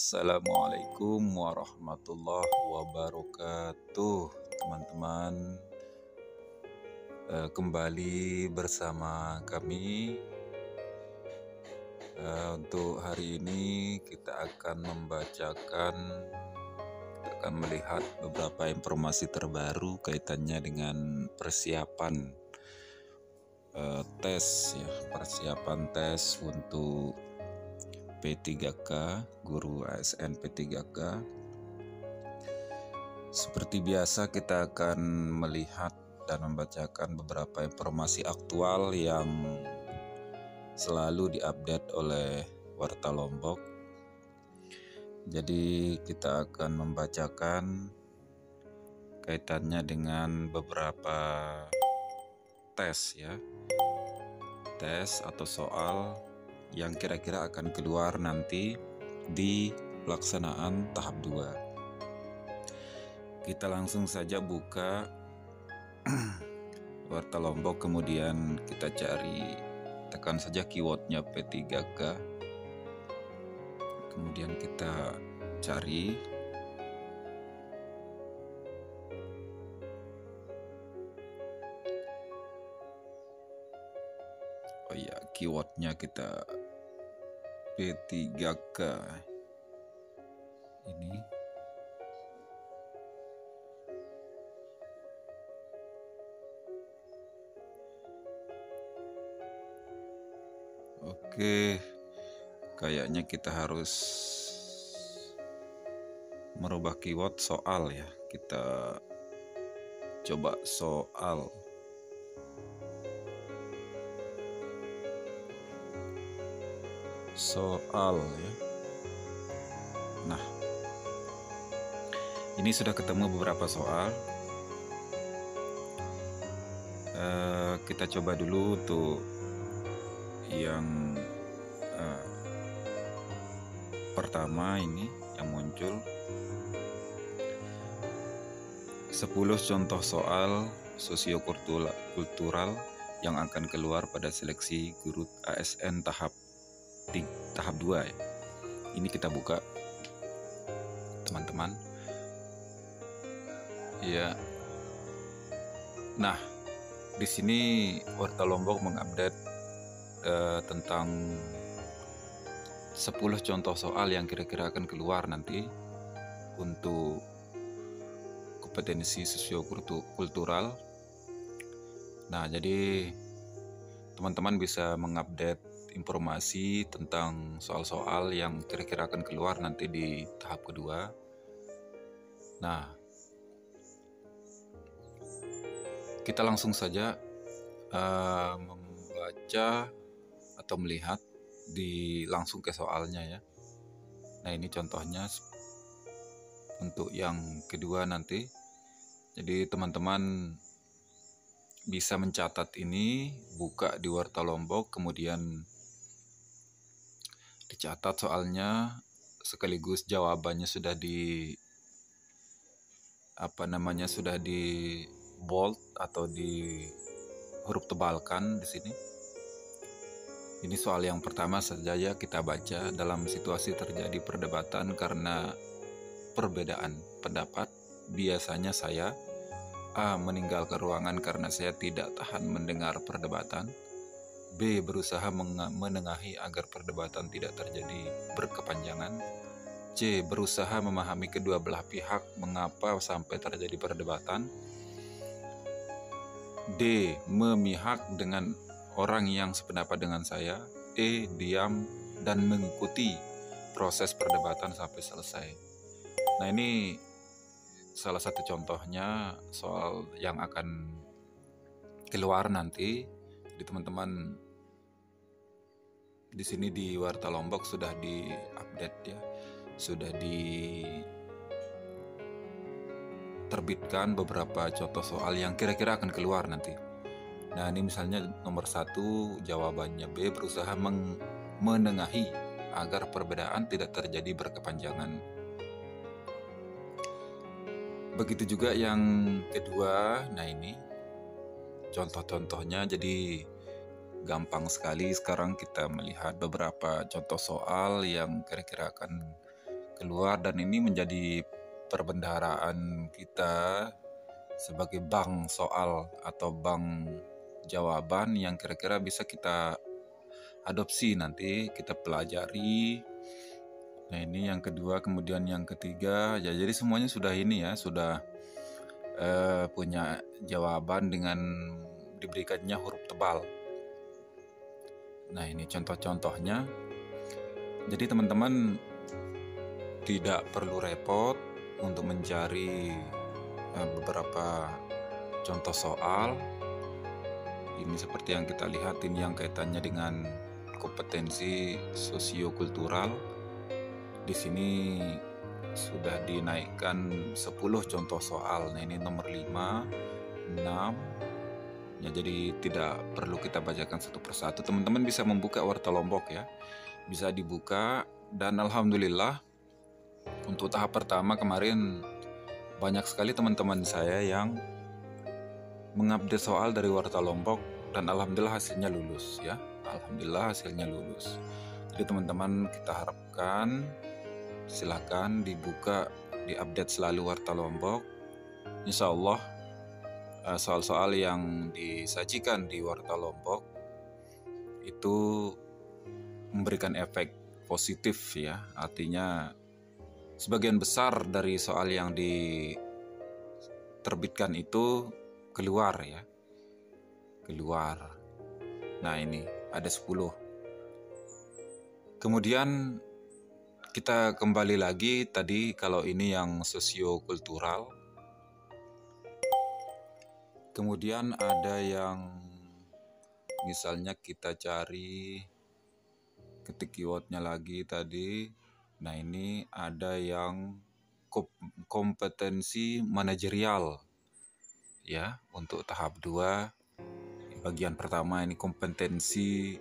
Assalamualaikum warahmatullahi wabarakatuh, teman-teman. Kembali bersama kami. Untuk hari ini kita akan melihat beberapa informasi terbaru kaitannya dengan persiapan persiapan tes untuk P3K, guru ASN P3K. Seperti biasa kita akan melihat dan membacakan beberapa informasi aktual yang selalu diupdate oleh Warta Lombok. Jadi kita akan membacakan kaitannya dengan beberapa tes atau soal yang kira-kira akan keluar nanti di pelaksanaan tahap 2. Kita langsung saja buka Warta Lombok, kemudian kita tekan saja keywordnya P3K, kemudian kita cari keywordnya kita P3K ini. Oke, kayaknya kita harus merubah keyword soal ya. Kita coba soal. Ya. Nah, ini sudah ketemu beberapa soal. Kita coba dulu untuk yang pertama ini yang muncul 10 contoh soal sosiokultural yang akan keluar pada seleksi guru ASN tahap 2 ya. Ini kita buka, teman-teman. Ya. Nah, di sini Warta Lombok mengupdate tentang 10 contoh soal yang kira-kira akan keluar nanti untuk kompetensi sosiokultural. Nah, jadi teman-teman bisa mengupdate informasi tentang soal-soal yang kira-kira akan keluar nanti di tahap kedua. Nah, kita langsung saja membaca atau melihat langsung ke soalnya ya. Nah, ini contohnya untuk yang kedua nanti. Jadi teman-teman bisa mencatat ini, buka di Warta Lombok, kemudian dicatat soalnya, sekaligus jawabannya sudah di bold atau di huruf tebalkan di sini. Ini soal yang pertama saja ya, kita baca. Dalam situasi terjadi perdebatan karena perbedaan pendapat, biasanya saya A. meninggalkan ruangan karena saya tidak tahan mendengar perdebatan. B. berusaha menengahi agar perdebatan tidak terjadi berkepanjangan. C. berusaha memahami kedua belah pihak mengapa sampai terjadi perdebatan. D. memihak dengan orang yang sependapat dengan saya. E. diam dan mengikuti proses perdebatan sampai selesai. Nah, ini salah satu contohnya soal yang akan keluar nanti. Jadi teman-teman di sini di Warta Lombok sudah di-update ya, sudah diterbitkan beberapa contoh soal yang kira-kira akan keluar nanti. Nah, ini misalnya nomor 1 jawabannya B, berusaha menengahi agar perbedaan tidak terjadi berkepanjangan. Begitu juga yang kedua. Nah, ini contoh-contohnya, jadi gampang sekali. Sekarang kita melihat beberapa contoh soal yang kira-kira akan keluar, dan ini menjadi perbendaharaan kita sebagai bank soal atau bank jawaban yang kira-kira bisa kita adopsi nanti, kita pelajari. Nah ini yang kedua, kemudian yang ketiga ya, jadi semuanya sudah ini ya, sudah punya jawaban dengan diberikannya huruf tebal. Nah ini contoh-contohnya. Jadi teman-teman tidak perlu repot untuk mencari beberapa contoh soal. Ini seperti yang kita lihat, ini yang kaitannya dengan kompetensi sosiokultural. Di sini sudah dinaikkan 10 contoh soal. Nah ini nomor 5, 6. Ya, jadi tidak perlu kita bacakan satu persatu. Teman-teman bisa membuka Warta Lombok ya. Bisa dibuka, dan alhamdulillah untuk tahap pertama kemarin banyak sekali teman-teman saya yang mengupdate soal dari Warta Lombok, dan alhamdulillah hasilnya lulus ya. Alhamdulillah hasilnya lulus. Jadi teman-teman kita harapkan silakan dibuka, diupdate selalu Warta Lombok. Insya Allah soal-soal yang disajikan di Warta Lombok itu memberikan efek positif ya. Artinya sebagian besar dari soal yang diterbitkan itu keluar ya. Keluar. Nah ini ada 10. Kemudian kita kembali lagi tadi, kalau ini yang sosiokultural. Kemudian ada yang misalnya kita cari, ketik keywordnya lagi tadi. Nah ini ada yang kompetensi manajerial ya, untuk tahap 2. Bagian pertama ini kompetensi.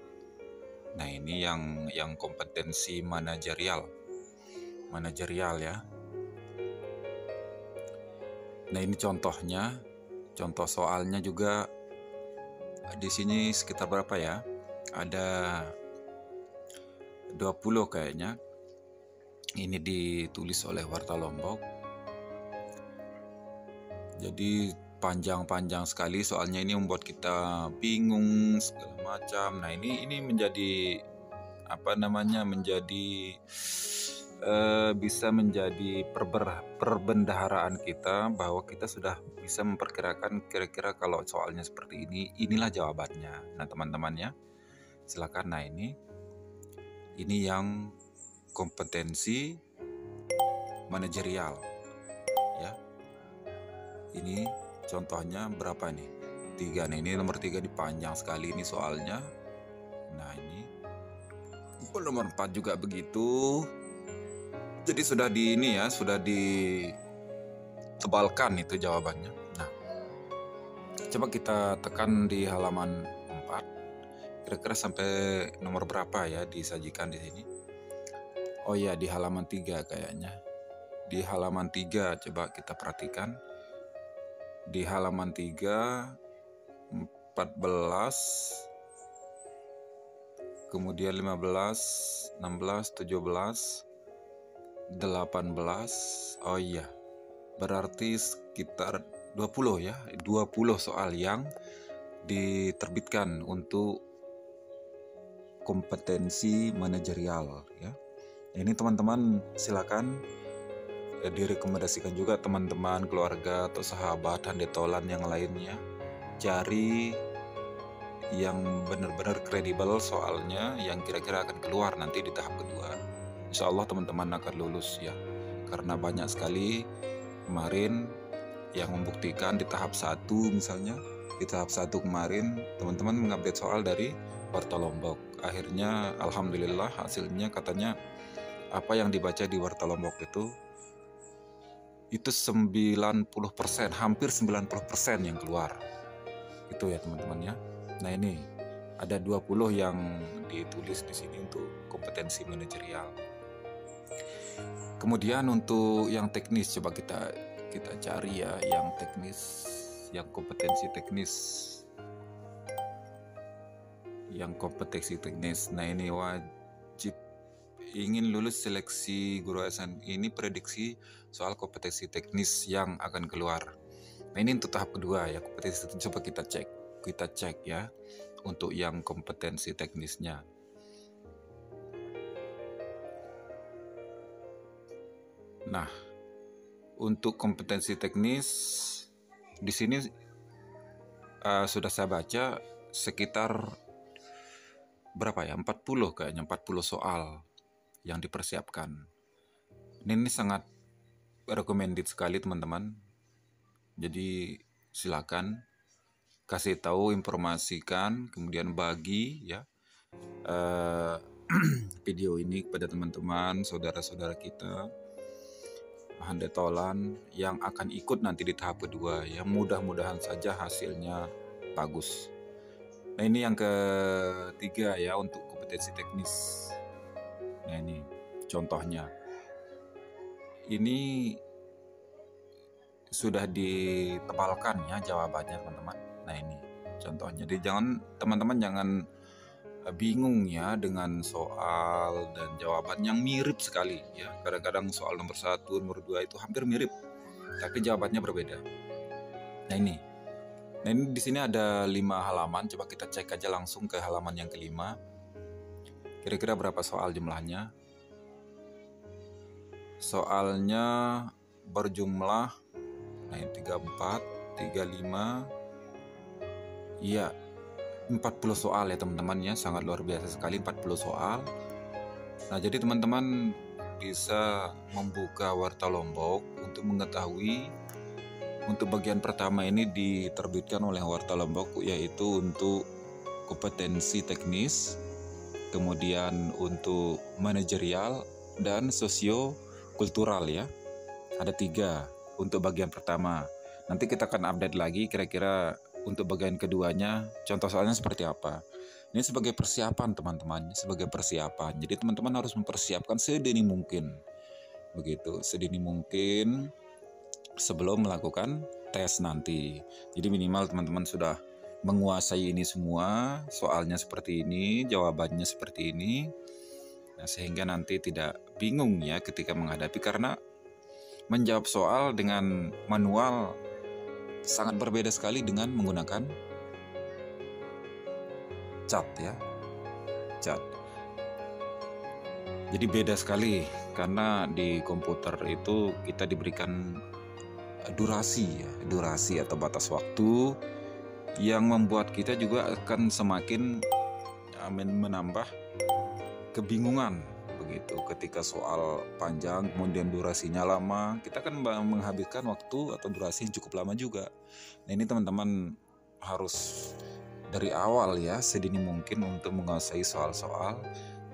Nah ini yang kompetensi manajerial ya. Nah ini contohnya. Contoh soalnya juga di sini sekitar berapa ya? Ada 20 kayaknya. Ini ditulis oleh Warta Lombok. Jadi panjang-panjang sekali soalnya, ini membuat kita bingung segala macam. Nah ini menjadi bisa menjadi perbendaharaan kita, bahwa kita sudah bisa memperkirakan kira-kira kalau soalnya seperti ini, inilah jawabannya. Nah teman-teman ya, silakan. Nah ini yang kompetensi manajerial ya. Ini contohnya berapa nih? 3 nih. Ini nomor 3 dipanjang sekali ini soalnya. Nah ini nomor 4 juga begitu. Jadi sudah sudah ditebalkan itu jawabannya. Nah, coba kita tekan di halaman 4. Kira-kira sampai nomor berapa ya disajikan di sini? Oh iya, di halaman 3 kayaknya. Di halaman 3 coba kita perhatikan. Di halaman 3, 14, kemudian 15, 16, 17, 18. Oh iya, berarti sekitar 20 ya, 20 soal yang diterbitkan untuk kompetensi manajerial ya. Ini teman-teman silakan direkomendasikan juga teman-teman, keluarga atau sahabat, handetolan yang lainnya, cari yang benar-benar kredibel soalnya, yang kira-kira akan keluar nanti di tahap kedua. Insya Allah teman-teman akan lulus ya, karena banyak sekali kemarin yang membuktikan di tahap 1 misalnya. Di tahap 1 kemarin teman-teman mengupdate soal dari Warta Lombok. Akhirnya alhamdulillah hasilnya katanya apa yang dibaca di Warta Lombok itu 90%, hampir 90% yang keluar. Itu ya teman-teman ya. Nah ini ada 20 yang ditulis di sini untuk kompetensi manajerial. Kemudian untuk yang teknis, coba kita cari ya yang teknis, yang kompetensi teknis. Yang kompetensi teknis. Nah ini wajib ingin lulus seleksi guru ASN ini prediksi soal kompetensi teknis yang akan keluar. Nah, ini untuk tahap kedua ya, kompetensi. Coba kita cek ya untuk yang kompetensi teknisnya. Nah, untuk kompetensi teknis di sini sudah saya baca sekitar berapa ya? 40 kayaknya, 40 soal yang dipersiapkan. Ini sangat recommended sekali teman-teman. Jadi silakan kasih tahu, informasikan, kemudian bagi ya video ini kepada teman-teman, saudara-saudara kita handetolan yang akan ikut nanti di tahap kedua ya. Mudah-mudahan saja hasilnya bagus. Nah, ini yang ketiga ya untuk kompetensi teknis. Nah, ini contohnya. Ini sudah ditebalkan ya jawabannya teman-teman. Nah, ini contohnya. Jadi teman-teman jangan bingung ya dengan soal dan jawaban yang mirip sekali ya. Kadang-kadang soal nomor 1, nomor 2 itu hampir mirip, tapi jawabannya berbeda. Nah, ini di sini ada 5 halaman. Coba kita cek aja langsung ke halaman yang kelima. Kira-kira berapa soal jumlahnya? Soalnya berjumlah 34, 35, iya 40 soal ya teman-teman ya, sangat luar biasa sekali 40 soal. Nah, jadi teman-teman bisa membuka Warta Lombok untuk mengetahui untuk bagian pertama ini diterbitkan oleh Warta Lombok, yaitu untuk kompetensi teknis, kemudian untuk manajerial dan sosio-kultural ya. Ada 3 untuk bagian pertama. Nanti kita akan update lagi kira-kira untuk bagian keduanya contoh soalnya seperti apa. Ini sebagai persiapan teman-teman, sebagai persiapan. Jadi teman-teman harus mempersiapkan sedini mungkin. Begitu, sedini mungkin sebelum melakukan tes nanti. Jadi minimal teman-teman sudah menguasai ini semua, soalnya seperti ini, jawabannya seperti ini. Nah, sehingga nanti tidak bingung ya ketika menghadapi, karena menjawab soal dengan manual sangat berbeda sekali dengan menggunakan chat ya, chat. Jadi beda sekali karena di komputer itu kita diberikan durasi atau batas waktu yang membuat kita juga akan semakin menambah kebingungan begitu. Ketika soal panjang kemudian durasinya lama, kita akan menghabiskan waktu atau durasi yang cukup lama juga. Nah, ini teman-teman harus dari awal ya sedini mungkin untuk menguasai soal-soal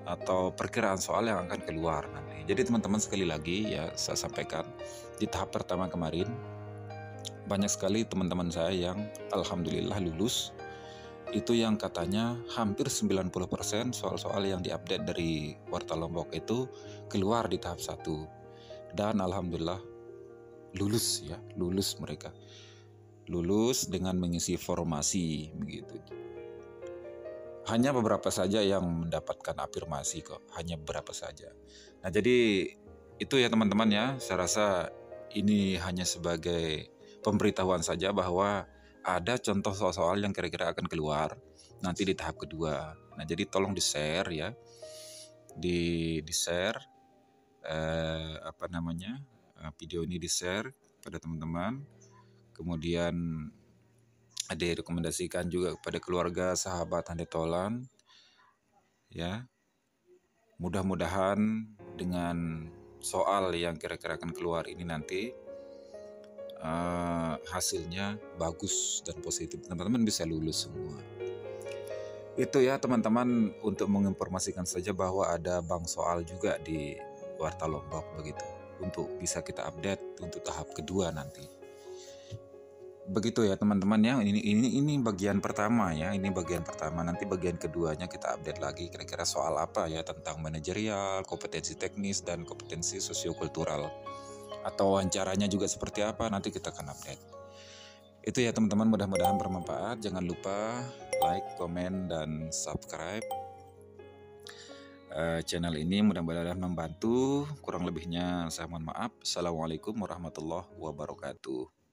atau perkiraan soal yang akan keluar nanti. Jadi teman-teman sekali lagi ya saya sampaikan, di tahap pertama kemarin banyak sekali teman-teman saya yang alhamdulillah lulus. Itu yang katanya hampir 90% soal-soal yang diupdate dari Warta Lombok itu keluar di tahap 1. Dan alhamdulillah lulus ya, lulus mereka. Lulus dengan mengisi formasi begitu. Hanya beberapa saja yang mendapatkan afirmasi kok, hanya beberapa saja. Nah, jadi itu ya teman-teman ya, saya rasa ini hanya sebagai pemberitahuan saja bahwa ada contoh soal-soal yang kira-kira akan keluar nanti di tahap kedua. Nah, jadi tolong di-share ya. Di-share video ini di-share pada teman-teman. Kemudian direkomendasikan juga kepada keluarga, sahabat handetolan. Ya. Mudah-mudahan dengan soal yang kira-kira akan keluar ini nanti hasilnya bagus dan positif, teman-teman bisa lulus semua. Itu ya teman-teman, untuk menginformasikan saja bahwa ada bank soal juga di Warta Lombok begitu, untuk bisa kita update untuk tahap kedua nanti. Begitu ya teman-teman ya, ini bagian pertama ya, ini bagian pertama. Nanti bagian keduanya kita update lagi kira-kira soal apa ya, tentang manajerial, kompetensi teknis, dan kompetensi sosiokultural. Atau wawancaranya juga seperti apa, nanti kita akan update. Itu ya teman-teman, mudah-mudahan bermanfaat. Jangan lupa like, komen, dan subscribe. channel ini, mudah-mudahan membantu. Kurang lebihnya saya mohon maaf. Assalamualaikum warahmatullahi wabarakatuh.